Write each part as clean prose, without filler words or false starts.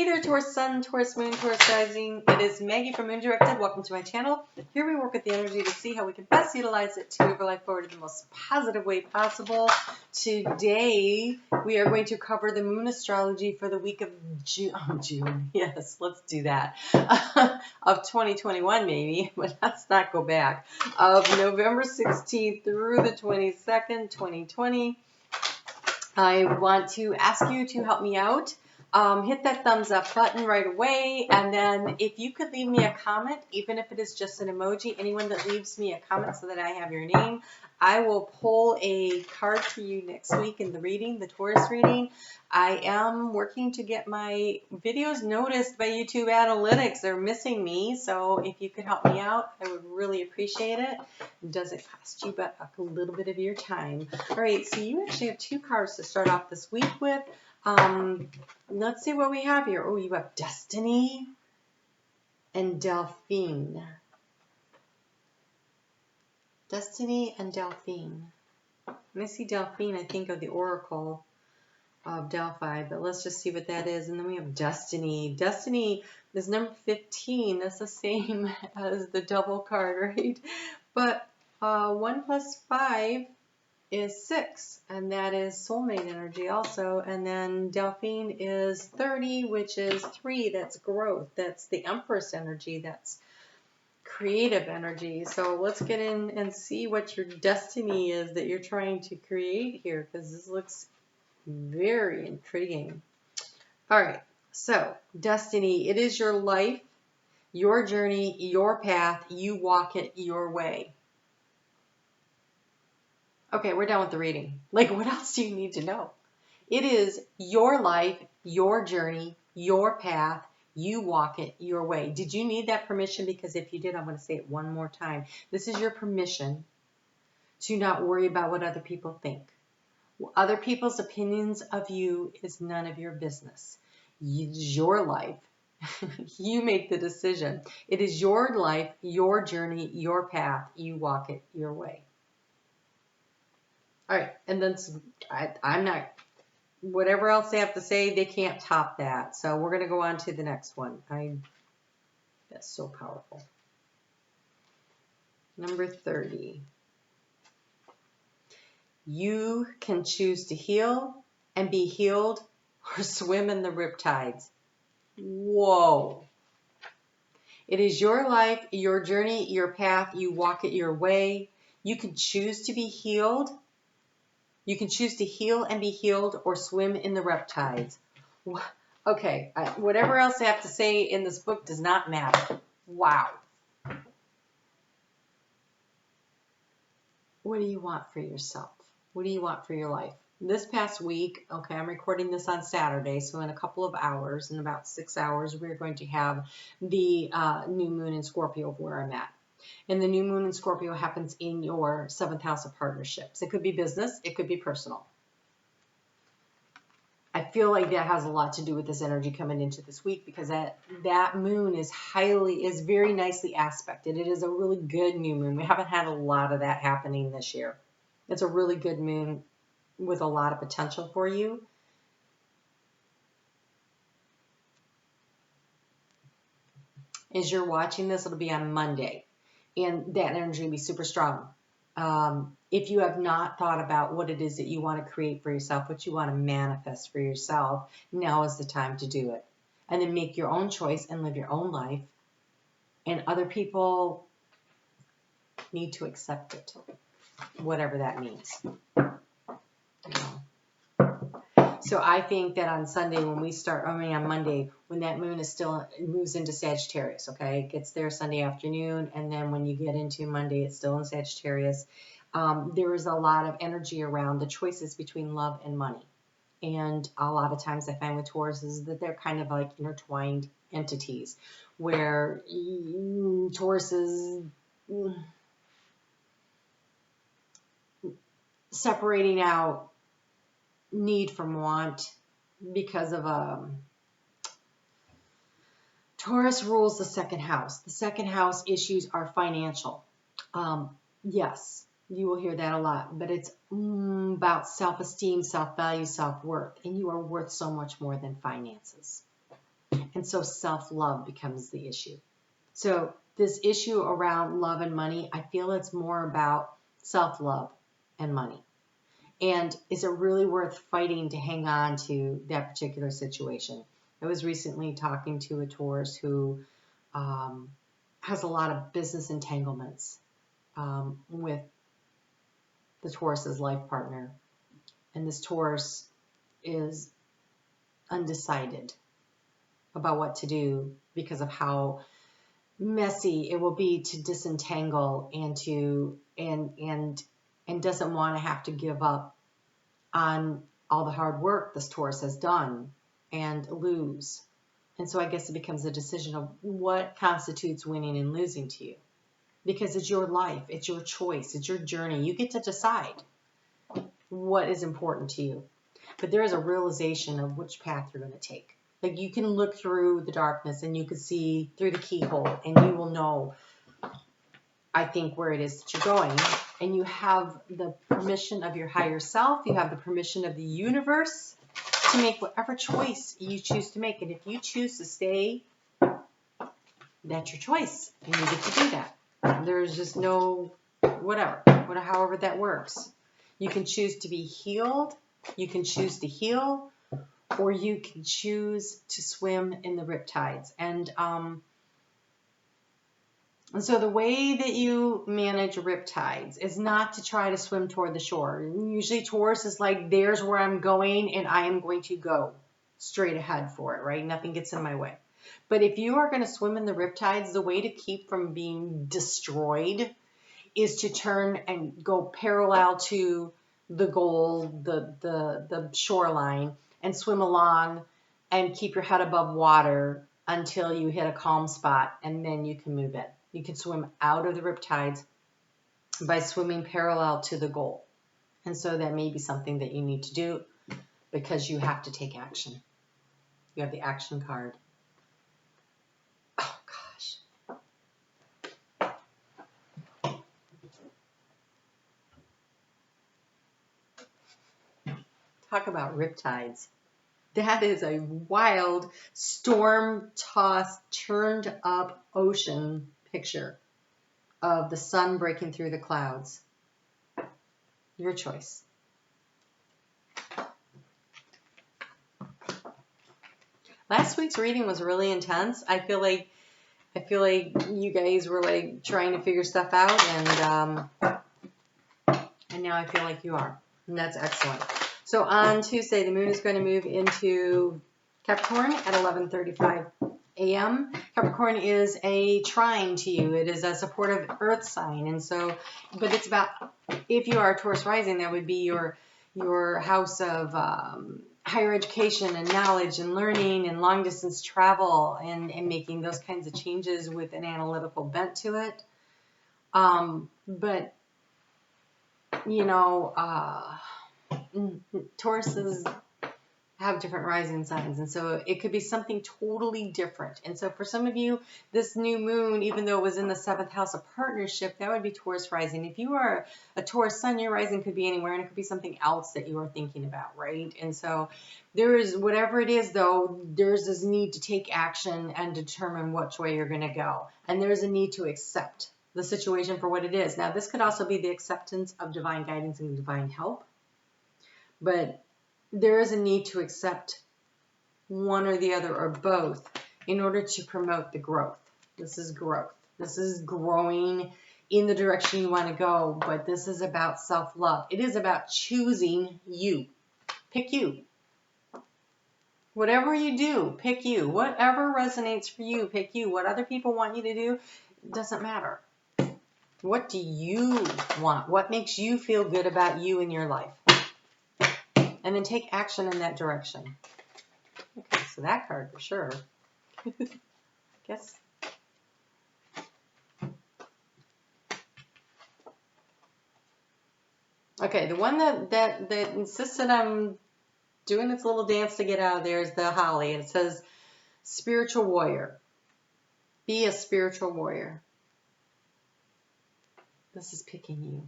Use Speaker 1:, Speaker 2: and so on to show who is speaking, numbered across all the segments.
Speaker 1: Hey there, Taurus Sun, Taurus Moon, Taurus Rising. It is Maggie from Moon Directed. Welcome to my channel. Here we work with the energy to see how we can best utilize it to move our life forward in the most positive way possible. Today, we are going to cover the Moon Astrology for the week of June. Yes, let's do that. Of 2021, maybe, but let's not go back. Of November 16th through the 22nd, 2020. I want to ask you to help me out. Hit that thumbs up button right away, and then if you could leave me a comment, even if it is just an emoji, anyone that leaves me a comment so that I have your name, I will pull a card for you next week in the reading, the Taurus reading. I am working to get my videos noticed by YouTube Analytics. They're missing me, so if you could help me out, I would really appreciate it. It doesn't cost you but a little bit of your time. All right, so you actually have two cards to start off this week with. Let's see what we have here. Oh, you have Destiny and Delphine. Destiny and Delphine. When I see Delphine, I think of the Oracle of Delphi, but let's just see what that is. And then we have Destiny. Destiny is number 15. That's the same as the double card, right? But 1 plus 5 is 6, and that is soulmate energy also. And then Delphine is 30, which is 3. That's growth. That's the Empress energy. That's creative energy. So let's get in and see what your destiny is that you're trying to create here, because this looks very intriguing. All right, so Destiny, it is your life, your journey, your path. You walk it your way. Okay, we're done with the reading. Like, what else do you need to know? It is your life, your journey, your path. You walk it your way. Did you need that permission? Because if you did, I'm going to say it one more time. This is your permission to not worry about what other people think. Other people's opinions of you is none of your business. It's your life. You make the decision. It is your life, your journey, your path. You walk it your way. All right, and then I'm not, whatever else they have to say, they can't top that. So we're going to go on to the next one. That's so powerful. Number 30. You can choose to heal and be healed or swim in the riptides. Whoa. It is your life, your journey, your path. You walk it your way. You can choose to be healed. You can choose to heal and be healed or swim in the riptides. Okay, whatever else I have to say in this book does not matter. Wow. What do you want for yourself? What do you want for your life? This past week, okay, I'm recording this on Saturday, so in a couple of hours, in about 6 hours, we're going to have the new moon in Scorpio where I'm at. And the new moon in Scorpio happens in your 7th house of partnerships. It could be business. It could be personal. I feel like that has a lot to do with this energy coming into this week, because that moon is very nicely aspected. It is a really good new moon. We haven't had a lot of that happening this year. It's a really good moon with a lot of potential for you. As you're watching this, it'll be on Monday. And that energy will be super strong. If you have not thought about what it is that you want to create for yourself, what you want to manifest for yourself, now is the time to do it. And then make your own choice and live your own life. And other people need to accept it, whatever that means. So I think that on Sunday when we start, on Monday, when that moon is still, it moves into Sagittarius, okay? It gets there Sunday afternoon, and then when you get into Monday, it's still in Sagittarius. There is a lot of energy around the choices between love and money. And a lot of times I find with Taurus is that they're kind of like intertwined entities, where Taurus is separating out need from want because of Taurus rules the 2nd house. The 2nd house issues are financial. Yes, you will hear that a lot, but it's about self-esteem, self-value, self-worth, and you are worth so much more than finances. And so self-love becomes the issue. So this issue around love and money, I feel it's more about self-love and money. And is it really worth fighting to hang on to that particular situation? I was recently talking to a Taurus who has a lot of business entanglements with the Taurus's life partner. And this Taurus is undecided about what to do because of how messy it will be to disentangle and to and doesn't want to have to give up on all the hard work this Taurus has done and lose. And so I guess it becomes a decision of what constitutes winning and losing to you. Because it's your life, it's your choice, it's your journey. You get to decide what is important to you. But there is a realization of which path you're going to take. Like you can look through the darkness and you can see through the keyhole and you will know, I think, where it is that you're going. And you have the permission of your higher self. You have the permission of the universe to make whatever choice you choose to make. And if you choose to stay, that's your choice. And you get to do that. There's just no however that works. You can choose to be healed. You can choose to heal. Or you can choose to swim in the riptides. And so the way that you manage riptides is not to try to swim toward the shore. Usually Taurus is like, there's where I'm going and I am going to go straight ahead for it, right? Nothing gets in my way. But if you are going to swim in the riptides, the way to keep from being destroyed is to turn and go parallel to the goal, the shoreline, and swim along and keep your head above water until you hit a calm spot, and then you can move in. You can swim out of the riptides by swimming parallel to the goal. And so that may be something that you need to do because you have to take action. You have the action card. Oh, gosh. Talk about riptides. That is a wild, storm-tossed, turned-up ocean picture of the sun breaking through the clouds. Your choice. Last week's reading was really intense. I feel like you guys were like trying to figure stuff out, and now I feel like you are, and that's excellent. So on Tuesday, the moon is going to move into Capricorn at 11:35 a.m. Capricorn is a trine to you. It is a supportive earth sign. And so, but it's about, if you are a Taurus rising, that would be your house of higher education and knowledge and learning and long distance travel and making those kinds of changes with an analytical bent to it. But, you know, Tauruses have different rising signs, and so it could be something totally different. And so for some of you, this new moon, even though it was in the 7th house of partnership, that would be Taurus rising. If you are a Taurus sun, your rising could be anywhere, and it could be something else that you are thinking about, right? And so there is, whatever it is though, there's this need to take action and determine which way you're going to go. And there's a need to accept the situation for what it is. Now, this could also be the acceptance of divine guidance and divine help, but there is a need to accept one or the other or both in order to promote the growth. This is growth. This is growing in the direction you want to go, but this is about self-love. It is about choosing you. Pick you. Whatever you do, pick you. Whatever resonates for you, pick you. What other people want you to do, doesn't matter. What do you want? What makes you feel good about you in your life? And then take action in that direction. Okay, so that card for sure. Guess. Okay, the one that insisted on doing its little dance to get out of there is the holly. It says, spiritual warrior. Be a spiritual warrior. This is picking you.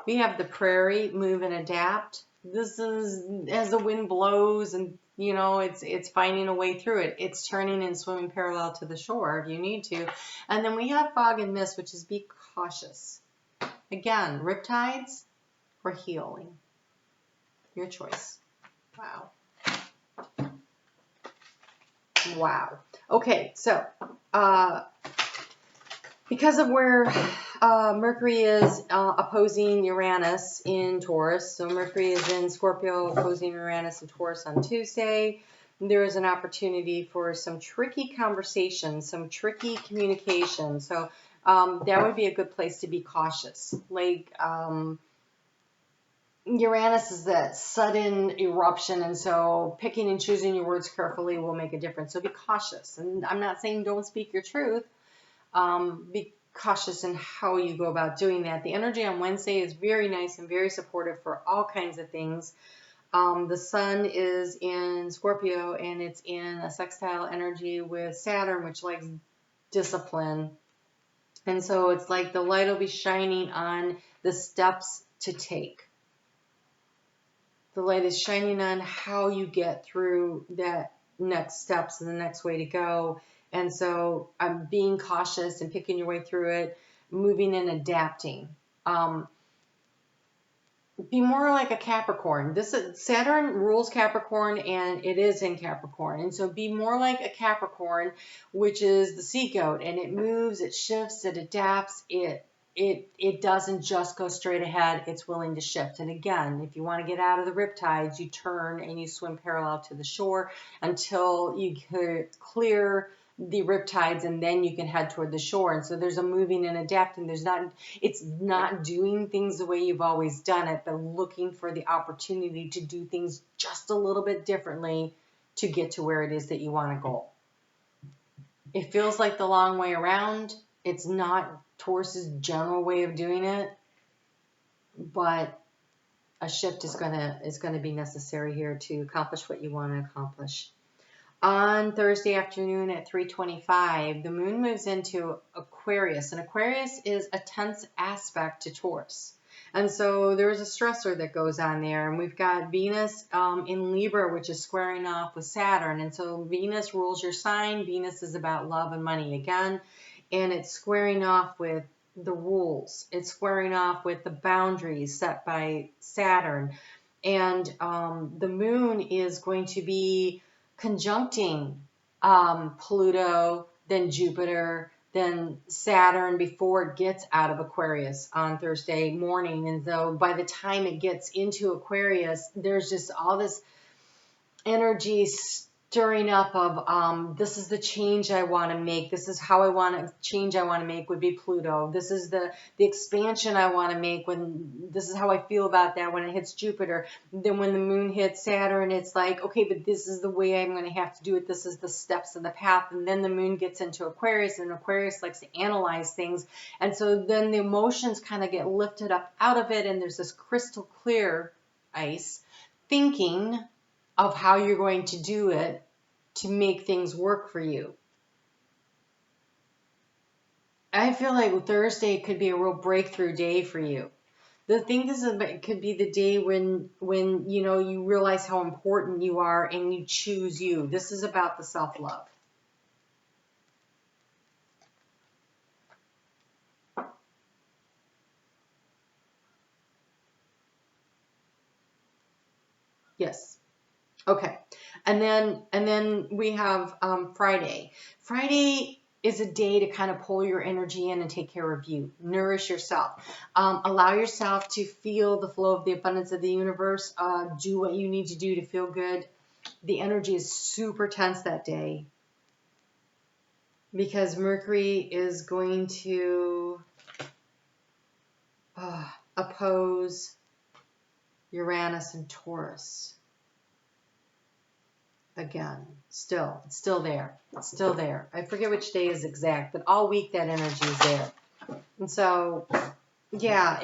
Speaker 1: We have the prairie, move and adapt. This is as the wind blows and You know, it's finding a way through it. It's turning and swimming parallel to the shore if you need to. And then we have fog and mist, which is be cautious. Again, riptides or healing. Your choice. Wow. Wow. Okay, so because of where Mercury is opposing Uranus in Taurus, so Mercury is in Scorpio opposing Uranus in Taurus on Tuesday, there is an opportunity for some tricky conversation, some tricky communication. So that would be a good place to be cautious. Like Uranus is that sudden eruption, and so picking and choosing your words carefully will make a difference. So be cautious. And I'm not saying don't speak your truth. Be cautious in how you go about doing that. The energy on Wednesday is very nice and very supportive for all kinds of things. The sun is in Scorpio, and it's in a sextile energy with Saturn, which likes discipline. And so it's like the light will be shining on the steps to take. The light is shining on how you get through that next steps and the next way to go. And so I'm being cautious and picking your way through it, moving and adapting. Be more like a Capricorn. Saturn rules Capricorn, and it is in Capricorn. And so be more like a Capricorn, which is the sea goat, and it moves, it shifts, it adapts, it doesn't just go straight ahead, it's willing to shift. And again, if you want to get out of the riptides, you turn and you swim parallel to the shore until you clear the riptides, and then you can head toward the shore. And so there's a moving and adapting. It's not doing things the way you've always done it, but looking for the opportunity to do things just a little bit differently to get to where it is that you want to go. It feels like the long way around. It's not Taurus's general way of doing it, but a shift is gonna be necessary here to accomplish what you want to accomplish. On Thursday afternoon at 3:25, the moon moves into Aquarius, and Aquarius is a tense aspect to Taurus. And so there's a stressor that goes on there, and we've got Venus in Libra, which is squaring off with Saturn. And so Venus rules your sign. Venus is about love and money again, and it's squaring off with the rules. It's squaring off with the boundaries set by Saturn. And the moon is going to be conjuncting Pluto, then Jupiter, then Saturn before it gets out of Aquarius on Thursday morning. And so by the time it gets into Aquarius, there's just all this energy stirring up of this is the change I want to make. This is how I want to change I want to make would be Pluto. This is the expansion I want to make this is how I feel about that when it hits Jupiter. Then when the moon hits Saturn, it's like, okay, but this is the way I'm going to have to do it. This is the steps of the path. And then the moon gets into Aquarius, and Aquarius likes to analyze things. And so then the emotions kind of get lifted up out of it, and there's this crystal clear ice thinking of how you're going to do it to make things work for you. I feel like Thursday could be a real breakthrough day for you. The thing is, it could be the day when you know you realize how important you are and you choose you. This is about the self-love. Yes. Okay. And then we have Friday. Friday is a day to kind of pull your energy in and take care of you. Nourish yourself. Allow yourself to feel the flow of the abundance of the universe. Do what you need to do to feel good. The energy is super tense that day because Mercury is going to oppose Uranus and Taurus. Again, it's still there. It's still there. I forget which day is exact, but all week that energy is there. And so, yeah,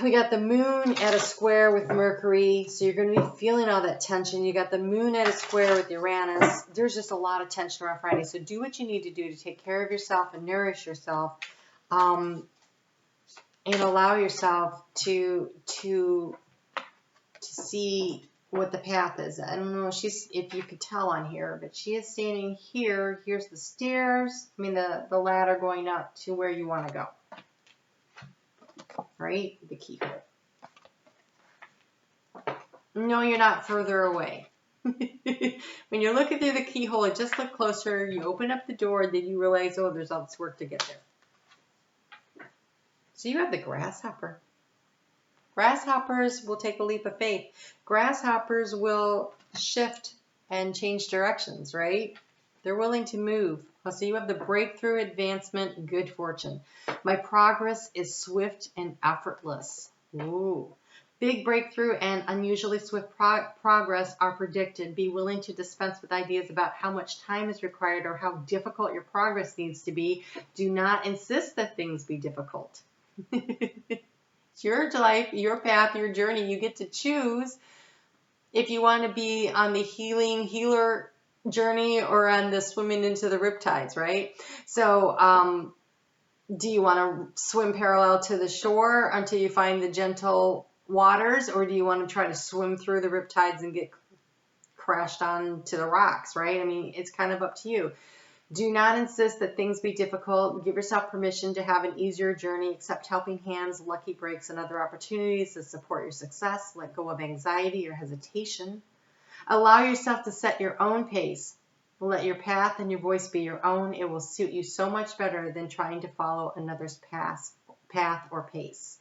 Speaker 1: we got the moon at a square with Mercury, so you're going to be feeling all that tension. You got the moon at a square with Uranus. There's just a lot of tension around Friday. So do what you need to do to take care of yourself and nourish yourself, and allow yourself to see what the path is. I don't know if you could tell on here, but she is standing here. Here's the stairs. I mean, the ladder going up to where you want to go. Right? The keyhole. No, you're not further away. When you're looking through the keyhole, just look closer. You open up the door, then you realize, oh, there's all this work to get there. So you have the grasshopper. Grasshoppers will take a leap of faith. Grasshoppers will shift and change directions, right? They're willing to move. So you have the breakthrough, advancement, good fortune. My progress is swift and effortless. Ooh. Big breakthrough and unusually swift progress are predicted. Be willing to dispense with ideas about how much time is required or how difficult your progress needs to be. Do not insist that things be difficult. It's your life, your path, your journey. You get to choose if you want to be on the healer journey or on the swimming into the riptides, right? So do you want to swim parallel to the shore until you find the gentle waters, or do you want to try to swim through the riptides and get crashed onto the rocks, right? I mean, it's kind of up to you. Do not insist that things be difficult. Give yourself permission to have an easier journey. Accept helping hands, lucky breaks, and other opportunities to support your success. Let go of anxiety or hesitation. Allow yourself to set your own pace. Let your path and your voice be your own. It will suit you so much better than trying to follow another's path or pace.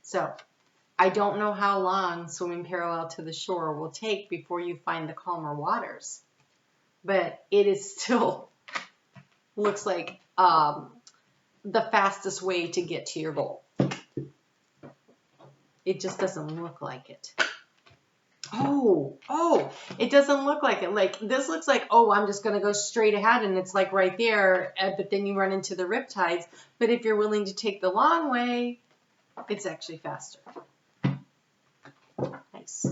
Speaker 1: So, I don't know how long swimming parallel to the shore will take before you find the calmer waters, but it is still looks like the fastest way to get to your goal. It just doesn't look like it. Oh, it doesn't look like it. Like this looks like, oh, I'm just going to go straight ahead and it's like right there, but then you run into the riptides. But if you're willing to take the long way, it's actually faster. Nice.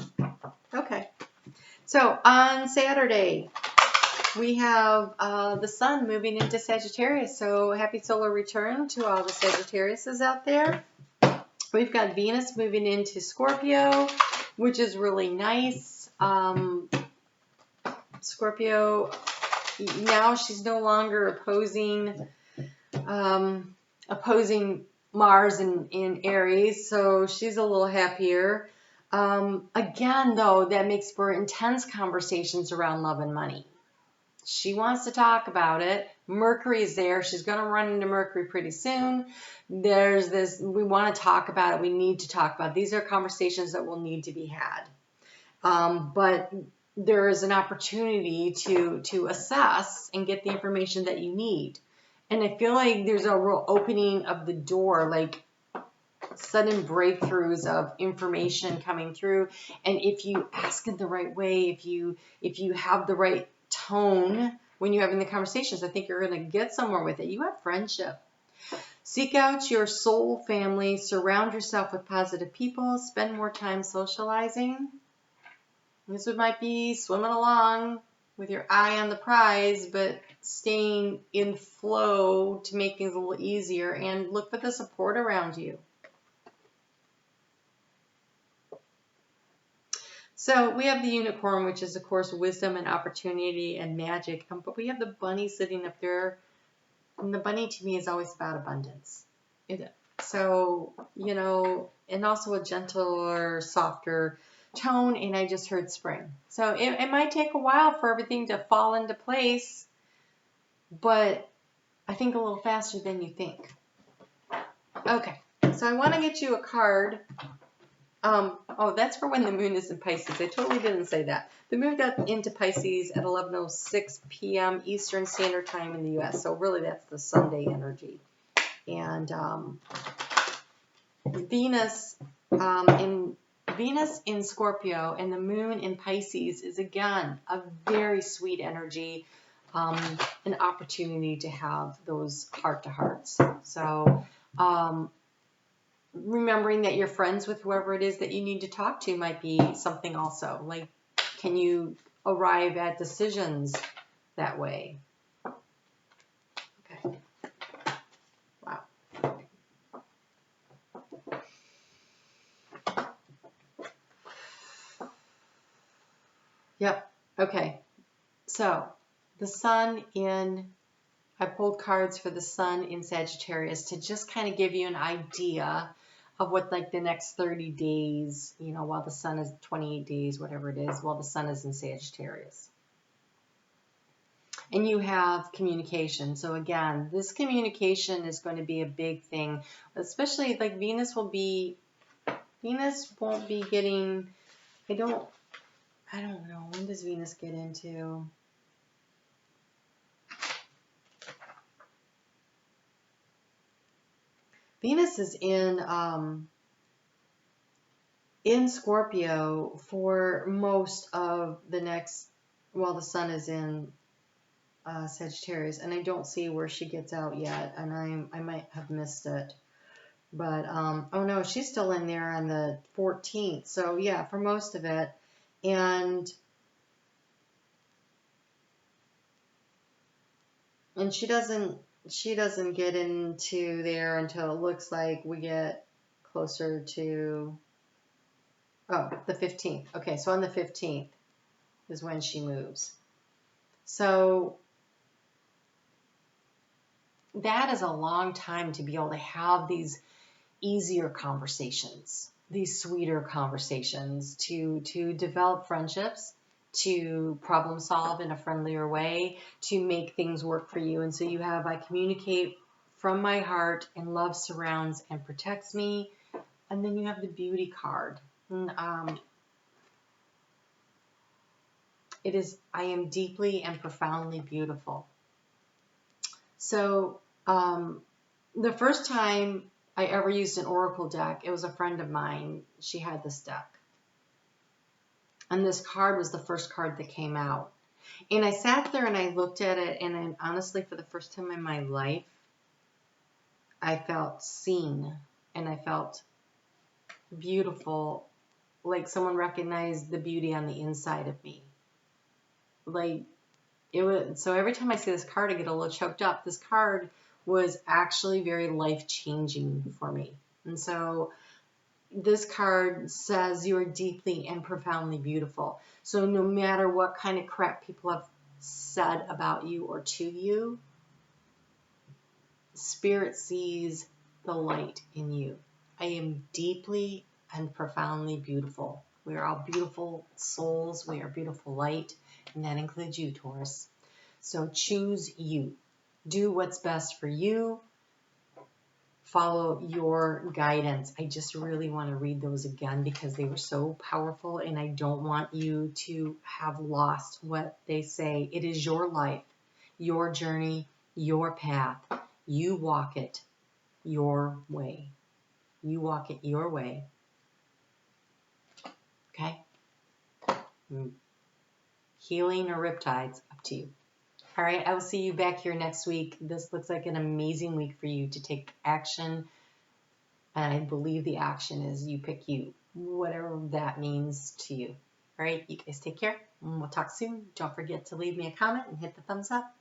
Speaker 1: Okay. So on Saturday, we have the sun moving into Sagittarius. So happy solar return to all the Sagittariuses out there. We've got Venus moving into Scorpio, which is really nice. Scorpio, now she's no longer opposing Mars in Aries, so she's a little happier. Again, though, that makes for intense conversations around love and money. She wants to talk about it. Mercury is there. She's going to run into Mercury pretty soon. There's this, we want to talk about it. We need to talk about it. These are conversations that will need to be had. But there is an opportunity to assess and get the information that you need. And I feel like there's a real opening of the door, like sudden breakthroughs of information coming through. And if you ask it the right way, if you have the right tone when you're having the conversations, I think you're going to get somewhere with it. You have friendship. Seek out your soul family. Surround yourself with positive people. Spend more time socializing. This might be swimming along with your eye on the prize, but staying in flow to make things a little easier, and look for the support around you. So we have the unicorn, which is, of course, wisdom and opportunity and magic. But we have the bunny sitting up there. And the bunny, to me, is always about abundance. So, you know, and also a gentler, softer tone. And I just heard spring. So it might take a while for everything to fall into place. But I think a little faster than you think. Okay. So I want to get you a card. Oh, that's for when the moon is in Pisces. I totally didn't say that. The moon got into Pisces at 11:06 p.m. Eastern Standard Time in the U.S. So really that's the Sunday energy. And Venus in Scorpio and the moon in Pisces is, again, a very sweet energy, an opportunity to have those heart-to-hearts. So remembering that you're friends with whoever it is that you need to talk to might be something also. Like, can you arrive at decisions that way? Okay. Wow. Yep. Okay. So the sun I pulled cards for the sun in Sagittarius to just kind of give you an idea of what like the next 30 days, while the sun is 28 days, whatever it is, while the sun is in Sagittarius. And you have communication. So again, this communication is going to be a big thing, especially like Venus won't be getting, I don't know. When does Venus get into? Venus is in Scorpio for most of the next, while the sun is in Sagittarius, and I don't see where she gets out yet, and I might have missed it. But, oh no, she's still in there on the 14th. So yeah, for most of it. And she doesn't get into there until it looks like we get closer to, the 15th. Okay, so on the 15th is when she moves. So that is a long time to be able to have these easier conversations, these sweeter conversations, to develop friendships, to problem solve in a friendlier way, to make things work for you. And so you have, I communicate from my heart, and love surrounds and protects me. And then you have the beauty card. And, it is, I am deeply and profoundly beautiful. So the first time I ever used an oracle deck, it was a friend of mine. She had this deck. And this card was the first card that came out. And I sat there and I looked at it, and honestly, for the first time in my life, I felt seen and I felt beautiful, like someone recognized the beauty on the inside of me. Like it was, so every time I see this card, I get a little choked up. This card was actually very life-changing for me. And so this card says you are deeply and profoundly beautiful. So no matter what kind of crap people have said about you or to you, Spirit sees the light in you. I am deeply and profoundly beautiful. We are all beautiful souls. We are beautiful light, and that includes you, Taurus. So choose you. Do what's best for you. Follow your guidance. I just really want to read those again because they were so powerful, and I don't want you to have lost what they say. It is your life, your journey, your path. You walk it your way. You walk it your way. Okay? Healing or riptides, up to you. All right, I will see you back here next week. This looks like an amazing week for you to take action. And I believe the action is you pick you, whatever that means to you. All right, you guys take care. And we'll talk soon. Don't forget to leave me a comment and hit the thumbs up.